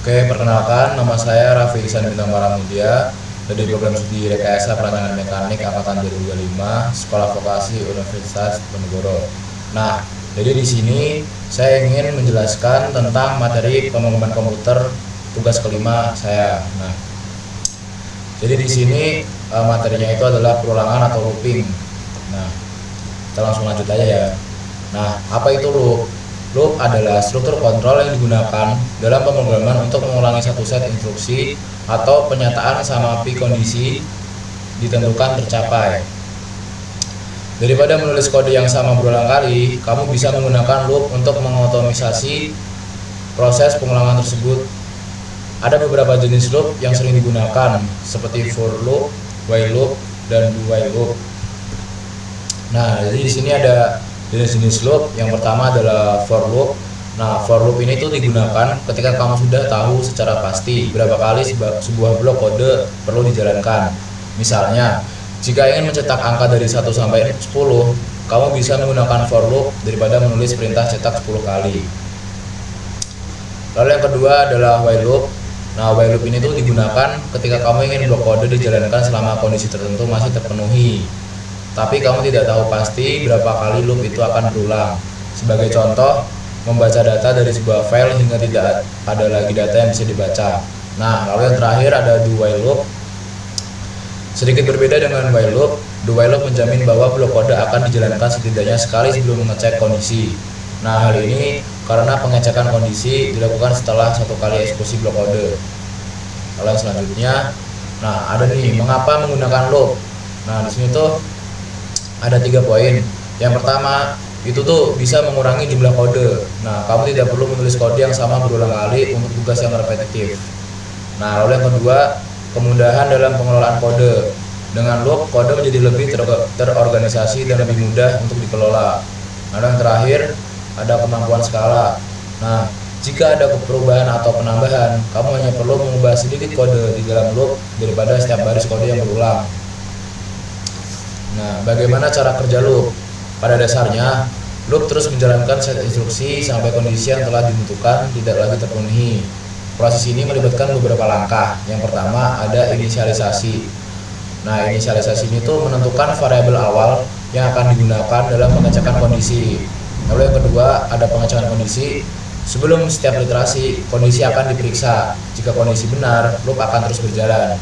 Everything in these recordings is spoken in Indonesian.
Oke, perkenalkan nama saya Raffi Ihsan Bintang Paramudia dari program studi Rekayasa Perancangan Mekanik Angkatan 2025 Sekolah Vokasi Universitas Diponegoro. Nah, jadi di sini saya ingin menjelaskan tentang materi pemrograman komputer tugas kelima saya. Nah, jadi di sini materinya itu adalah perulangan atau looping. Nah, kita langsung lanjut aja ya. Nah, apa itu loop? Loop adalah struktur kontrol yang digunakan dalam pemrograman untuk mengulangi satu set instruksi atau penyataan sampai kondisi ditentukan tercapai. Daripada menulis kode yang sama berulang kali, kamu bisa menggunakan loop untuk mengotomisasi proses pengulangan tersebut. Ada beberapa jenis loop yang sering digunakan, seperti for loop, while loop, dan do while loop. Nah, jadi di sini ada jenis-jenis loop. Yang pertama adalah for loop. Nah, for loop ini tuh digunakan ketika kamu sudah tahu secara pasti berapa kali sebuah blok kode perlu dijalankan. Misalnya, jika ingin mencetak angka dari 1 sampai 10, kamu bisa menggunakan for loop daripada menulis perintah cetak 10 kali. Lalu yang kedua adalah while loop. Nah, while loop ini tuh digunakan ketika kamu ingin blok kode dijalankan selama kondisi tertentu masih terpenuhi, tapi kamu tidak tahu pasti berapa kali loop itu akan berulang. Sebagai contoh, membaca data dari sebuah file hingga tidak ada lagi data yang bisa dibaca. Nah, lalu yang terakhir ada do while loop. Sedikit berbeda dengan while loop, do while loop menjamin bahwa blok kode akan dijalankan setidaknya sekali sebelum mengecek kondisi. Nah, hal ini karena pengecekan kondisi dilakukan setelah satu kali eksekusi blok kode. Lalu yang selanjutnya, nah ada nih mengapa menggunakan loop. Nah, di sini tuh ada 3 poin. Yang pertama, itu tuh bisa mengurangi jumlah kode. Nah, kamu tidak perlu menulis kode yang sama berulang kali untuk tugas yang repetitif. Nah, lalu yang kedua, kemudahan dalam pengelolaan kode. Dengan loop, kode menjadi lebih terorganisasi dan lebih mudah untuk dikelola. Lalu yang terakhir, ada kemampuan skala. Nah, jika ada perubahan atau penambahan, kamu hanya perlu mengubah sedikit kode di dalam loop daripada setiap baris kode yang berulang. Nah, bagaimana cara kerja loop? Pada dasarnya, loop terus menjalankan set instruksi sampai kondisi yang telah ditentukan tidak lagi terpenuhi. Proses ini melibatkan beberapa langkah. Yang pertama ada inisialisasi. Nah, inisialisasi ini tuh menentukan variabel awal yang akan digunakan dalam pengecekan kondisi. Lalu yang kedua ada pengecekan kondisi. Sebelum setiap literasi, kondisi akan diperiksa. Jika kondisi benar, loop akan terus berjalan.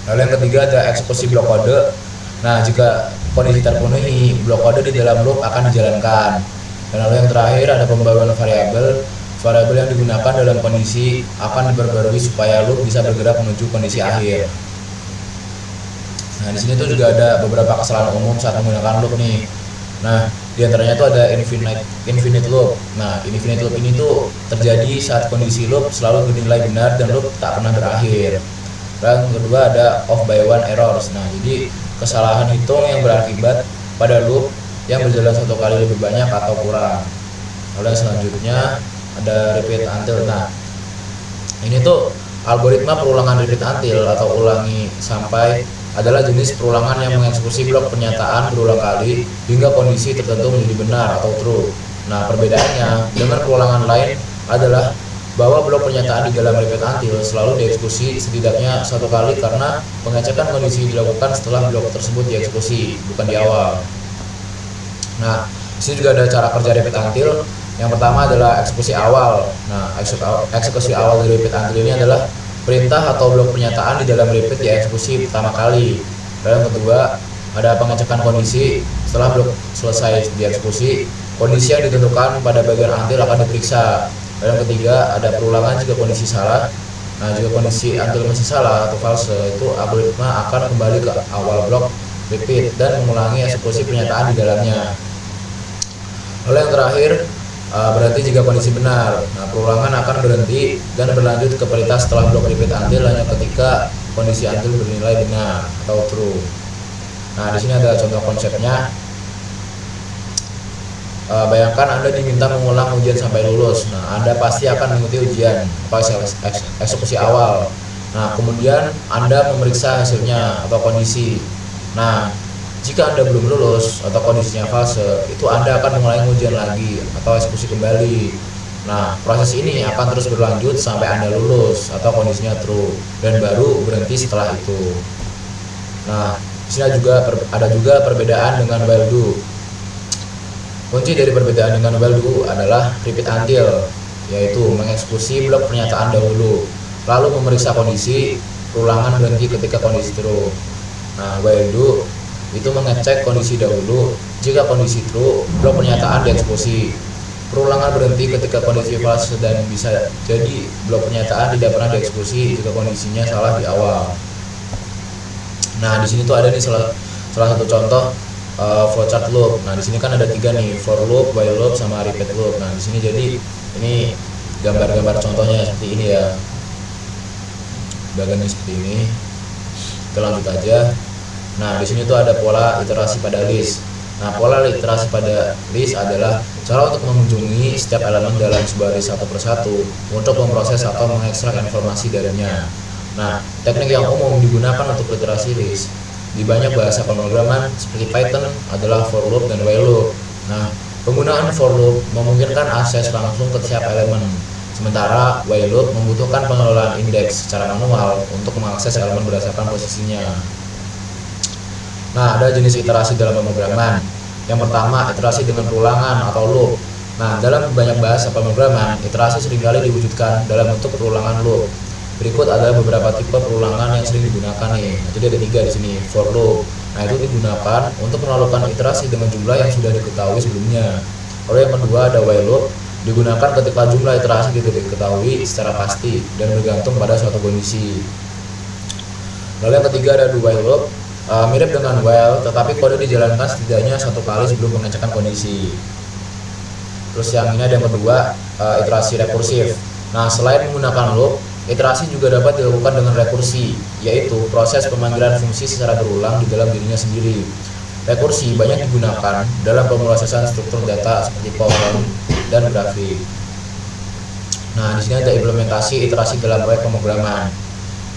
Lalu yang ketiga ada eksekusi blok kode. Nah, jika kondisi terpenuhi, blok kode di dalam loop akan dijalankan. Dan lalu yang terakhir ada pembaruan variabel. Variabel yang digunakan dalam kondisi akan diperbarui supaya loop bisa bergerak menuju kondisi akhir. Nah, di sini tuh juga ada beberapa kesalahan umum saat menggunakan loop nih. Nah, di antaranya tuh ada infinite loop. Nah, infinite loop ini tuh terjadi saat kondisi loop selalu bernilai benar dan loop tak pernah berakhir. Dan kedua ada off by one errors. Nah, jadi kesalahan hitung yang berakibat pada loop yang berjalan satu kali lebih banyak atau kurang. Lalu selanjutnya ada repeat until. Nah, ini tuh algoritma perulangan repeat until atau ulangi sampai adalah jenis perulangan yang mengeksekusi blok pernyataan berulang kali hingga kondisi tertentu menjadi benar atau true. Nah, perbedaannya dengan perulangan lain adalah bahwa blok pernyataan di dalam repeat until selalu dieksekusi setidaknya satu kali karena pengecekan kondisi dilakukan setelah blok tersebut dieksekusi, bukan di awal. Nah, di sini juga ada cara kerja repeat until. Yang pertama adalah eksekusi awal. Nah, eksekusi awal dari repeat until ini adalah perintah atau blok pernyataan di dalam repeat dieksekusi pertama kali. Lalu yang kedua ada pengecekan kondisi. Setelah blok selesai dieksekusi, kondisi yang ditentukan pada bagian until akan diperiksa. Dan yang ketiga ada perulangan jika kondisi salah. Nah, jika kondisi until masih salah atau false, itu algoritma akan kembali ke awal blok repeat dan mengulangi eksekusi pernyataan di dalamnya. Lalu yang terakhir berarti jika kondisi benar. Nah, perulangan akan berhenti dan berlanjut ke perintah setelah blok repeat until hanya ketika kondisi until bernilai benar atau true. Nah, di sini ada contoh konsepnya. Bayangkan Anda diminta mengulang ujian sampai lulus. Nah, Anda pasti akan mengikuti ujian eksekusi awal. Nah, kemudian Anda memeriksa hasilnya atau kondisi. Nah, jika Anda belum lulus atau kondisinya fase, itu Anda akan mengulangi ujian lagi atau eksekusi kembali. Nah, proses ini akan terus berlanjut sampai Anda lulus atau kondisinya true, dan baru berhenti setelah itu. Nah, di sini ada juga perbedaan dengan while do. Kunci dari perbedaan dengan while do adalah repeat until, yaitu mengeksekusi blok pernyataan dahulu, lalu memeriksa kondisi, perulangan berhenti ketika kondisi true. Nah, while do itu mengecek kondisi dahulu, jika kondisi true, blok pernyataan dieksekusi. Perulangan berhenti ketika kondisi false, dan bisa jadi blok pernyataan tidak pernah dieksekusi jika kondisinya salah di awal. Nah, di sini tuh ada nih salah satu contoh flowchart loop. Nah, di sini kan ada 3 nih, for loop, while loop, sama repeat loop. Nah, di sini jadi ini gambar-gambar contohnya seperti ini ya. Bagiannya seperti ini. Kita lanjut aja. Nah, di sini tuh ada pola iterasi pada list. Nah, pola iterasi pada list adalah cara untuk mengunjungi setiap elemen dalam sebuah list satu persatu untuk memproses atau mengekstrak informasi darinya. Nah, teknik yang umum digunakan untuk literasi list di banyak bahasa pemrograman seperti Python adalah for loop dan while loop. Nah, penggunaan for loop memungkinkan akses langsung ke setiap elemen, sementara while loop membutuhkan pengelolaan indeks secara manual untuk mengakses elemen berdasarkan posisinya. Nah, ada jenis iterasi dalam pemrograman. Yang pertama, iterasi dengan perulangan atau loop. Nah, dalam banyak bahasa pemrograman, iterasi seringkali diwujudkan dalam bentuk perulangan loop. Berikut adalah beberapa tipe perulangan yang sering digunakan nih. Nah, jadi ada 3 di sini, for loop. Nah, itu digunakan untuk melakukan iterasi dengan jumlah yang sudah diketahui sebelumnya. Lalu yang kedua ada while loop, digunakan ketika jumlah iterasi tidak diketahui secara pasti dan bergantung pada suatu kondisi. Lalu yang ketiga ada do while loop, mirip dengan while, tetapi kode dijalankan setidaknya 1 kali sebelum pengecekan kondisi. Terus yang ini ada yang kedua, iterasi rekursif. Nah, selain menggunakan loop, iterasi juga dapat dilakukan dengan rekursi, yaitu proses pemanggilan fungsi secara berulang di dalam dirinya sendiri. Rekursi banyak digunakan dalam pemrosesan struktur data seperti PowerPoint dan grafik. Nah, di sini ada implementasi iterasi dalam proyek pemrograman.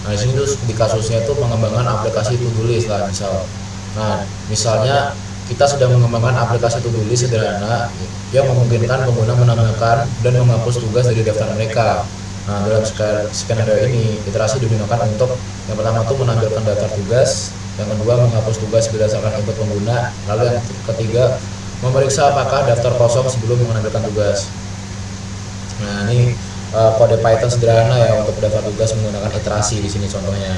Nah, di sini tuh di kasusnya tuh pengembangan aplikasi to-do list lah misal. Nah, misalnya kita sedang mengembangkan aplikasi to-do list sederhana yang memungkinkan pengguna menambahkan dan menghapus tugas dari daftar mereka. Nah, dalam skenario ini, iterasi digunakan untuk yang pertama tuh menampilkan daftar tugas, yang kedua menghapus tugas berdasarkan input pengguna, lalu yang ketiga memeriksa apakah daftar kosong sebelum menampilkan tugas. Nah, ini kode Python sederhana ya untuk daftar tugas menggunakan iterasi di sini contohnya.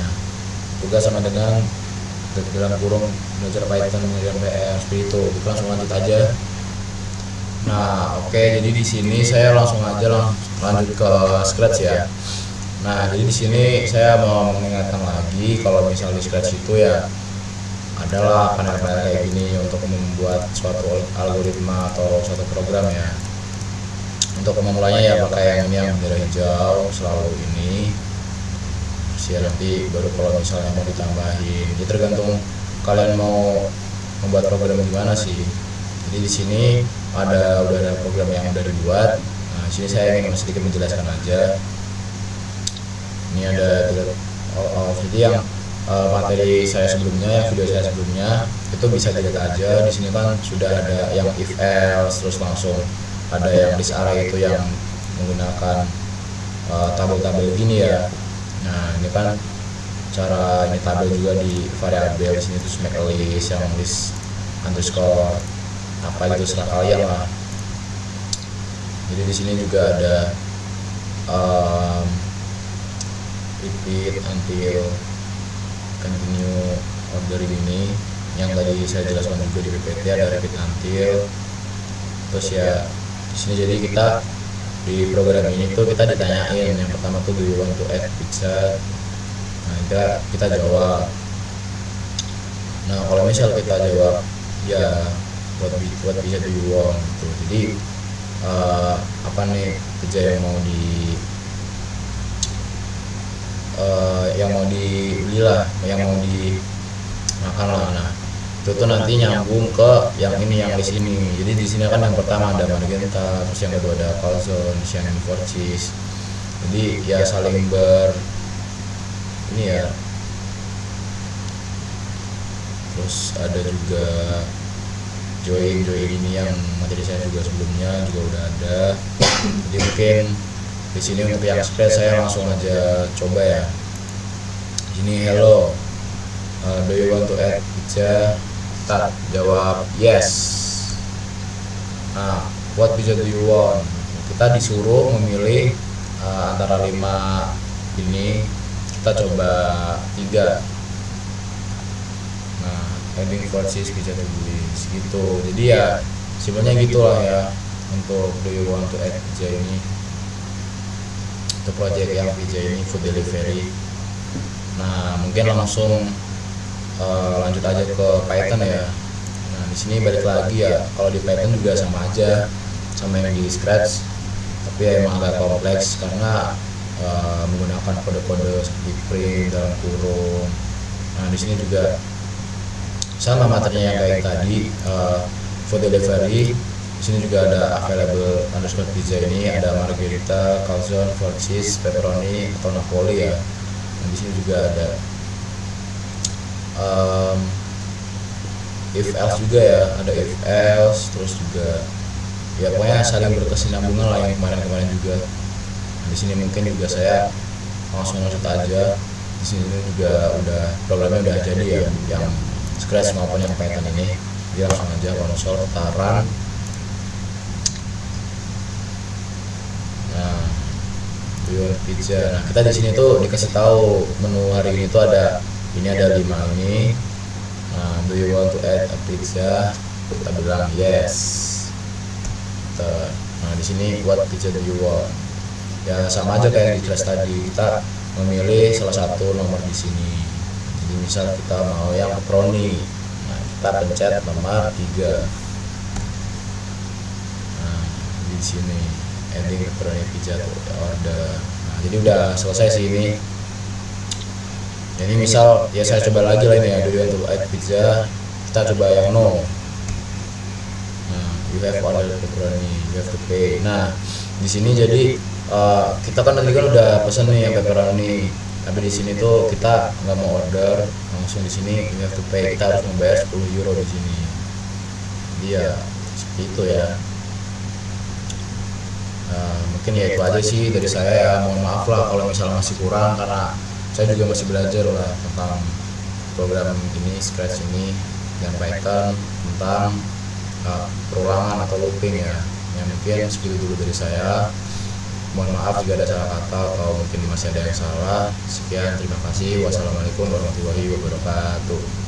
Tugas sama dengan dalam kurung belajar Python mengerjakan PR seperti itu. Kita langsung lanjut aja. Nah, oke, jadi di sini saya langsung aja lanjut ke Scratch ya. Nah, jadi di sini saya mau mengingatkan lagi kalau misal di Scratch itu ya adalah panel-panel kayak gini untuk membuat suatu algoritma atau suatu program ya. Untuk memulainya ya pakai yang ini, yang bendera hijau selalu ini. Terus ya nanti baru kalau misalnya mau ditambahin, ya tergantung kalian mau membuat program gimana sih. Jadi di sini udah ada program yang udah dibuat. Nah, di sini saya ingin sedikit menjelaskan aja. Ini ada jadi yang materi saya sebelumnya, yang video saya sebelumnya itu bisa dilihat aja. Di sini kan sudah ada yang if else, terus langsung ada yang list array itu yang menggunakan tabel-tabel gini ya. Nah, ini kan cara ini tabel juga di variabel. Di sini terus make a list, yang list underscore apa gitu serah kalian lah. Jadi di sini juga ada repeat until, continue, order ini yang tadi saya jelaskan juga di PPT, ada repeat until. Terus ya di sini jadi kita di program ini tuh kita ditanyain yang pertama tuh do you want to add pizza. Nah, kita jawab. Nah, kalau misal kita jawab ya what pizza do you want gitu. Jadi apa nih pizza yang mau dibeli lah, yang mau dimakan lah. Nah, itu tuh nanti nyambung ke yang ini, yang di sini. Jadi di sini kan yang pertama ada Margenta, terus yang kedua ada calzone, yang for cheese. Jadi ya saling ini ya. Terus ada juga join ini yang materi saya juga sebelumnya juga udah ada. Jadi mungkin di sini untuk yang scratch saya langsung aja coba ya. Ini hello, do you want to add pizza? Start, jawab yes. Nah, what pizza do you want? Kita disuruh memilih antara 5 ini, kita coba 3. Nah, adding for cheese pizza to bliss gitu. Jadi ya sebenarnya gitulah ya untuk do you want to add pizza ini, untuk project yang pizza ini food delivery. Nah, mungkin langsung lanjut aja ke Python ya. Nah, di sini balik lagi ya, kalau di Python juga sama aja sama yang di Scratch, tapi ya emang agak kompleks karena menggunakan kode-kode seperti print dalam kurung. Nah, di sini juga sama materinya yang kayak tadi, food delivery. Di sini juga ada available underscore pizza, ini ada margherita, calzone, four cheese, pepperoni atau napoli ya. Nah, di sini juga ada if else juga ya, ada if else, terus juga ya pokoknya saling berkesinambungan lah yang kemarin juga. Nah, di sini mungkin juga saya langsung lanjut aja. Di sini juga udah programnya udah jadi ya, yang Scratch maupun yang Python ini. Dia langsung aja konsol putaran. Nah, pizza. Nah, kita di sini tuh dikasih tahu menu hari ini tuh ada 5 ini. Nah, do you want to add a pizza? Kita bilang yes. Nah, di sini what pizza do you want? Ya sama aja kayak di kelas tadi, kita memilih salah satu nomor di sini. Jadi misal kita mau yang pepperoni, nah kita pencet nomor 3. Nah, di sini adding pepperoni pizza to order. Nah, jadi udah selesai sih ini. Ini misal ya saya coba lagi lah ini ya, do you want to add pizza? Kita coba yang no. Nah, you have ordered pepperoni, you have to pay. Nah, di sini jadi kita kan tadi kan udah pesen nih yang pepperoni, tapi di sini tuh kita nggak mau order langsung. Di sini you have to pay, kita harus membayar 10 euro di sini. Dia seperti itu ya. Mungkin ya itu aja sih dari saya ya. Mohon maaf lah kalau misalnya masih kurang, karena saya juga masih belajar lah tentang program ini, Scratch ini, dan Python, tentang perulangan atau looping ya. Yang mungkin segitu dulu dari saya. Mohon maaf jika ada salah kata atau mungkin masih ada yang salah. Sekian, terima kasih. Wassalamualaikum warahmatullahi wabarakatuh.